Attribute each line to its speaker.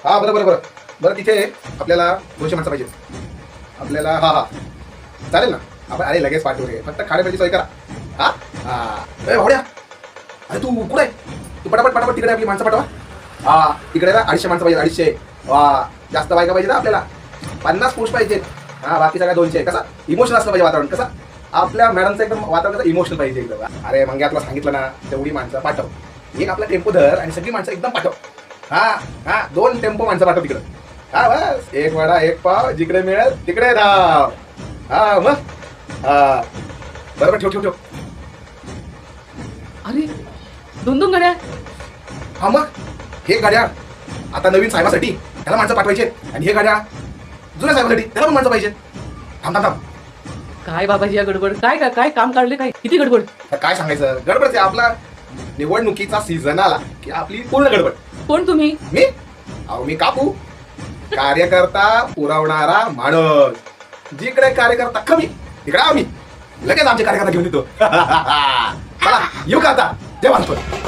Speaker 1: हा बरं बरं बरं बरं तिथे आपल्याला 200 माणसं पाहिजे आपल्याला. हा हा चालेल ना. आपण अरे लगेच पाठवू फक्त खाण्यापिण्याची सोय करा. हा हा ए भावड्या अरे तू कुठे आहे? तू पटापट पटापट तिकडे आपली माणसं पाठवा. हा तिकडे ना 250 माणसं पाहिजे 250. वा जास्त बायका पाहिजे ना आपल्याला. 50 पुरुष पाहिजे. हा बाकी सगळ्या 200. कसा इमोशनल असलं पाहिजे वातावरण. कसं आपल्या मॅडमचं एकदम वातावरण कसं इमोशनल पाहिजे एकदम. अरे मग तुला सांगितलं ना तेवढी माणसं पाठव. एक आपला टेम्पो धर आणि सगळी माणसं एकदम पाठव. हा हा 2 टेम्पो माणसं पाठव तिकडं. हा बस एक वडा एक पाव जिकडे मिळेल तिकडे धाव. हा मग हा बरोबर ठेव ठेव ठेव.
Speaker 2: अरे 2 गाड्या.
Speaker 1: हा मग हे गाड्या आता नवीन साहेबासाठी त्याला माणसं पाठवायचे आणि हे गाड्या जुन्या साहेबासाठी त्याला पण माणसं पाहिजे. थांब थांब थांब.
Speaker 2: काय बाबाजी या गडबड काय काय काय काम काढले काय किती गडबड.
Speaker 1: आता काय सांगायचं गडबडच आहे. आपला निवडणुकीचा सीझन आला की आपली पूर्ण गडबड.
Speaker 2: कोण तुम्ही?
Speaker 1: मी अहो मी कापू कार्यकर्ता पुरवणारा माणूस. जिकडे कार्यकर्ता कमी तिकडे आम्ही लगेच आमचे कार्यकर्ता घेऊन येतो. चला येऊ का आता? जय भारत.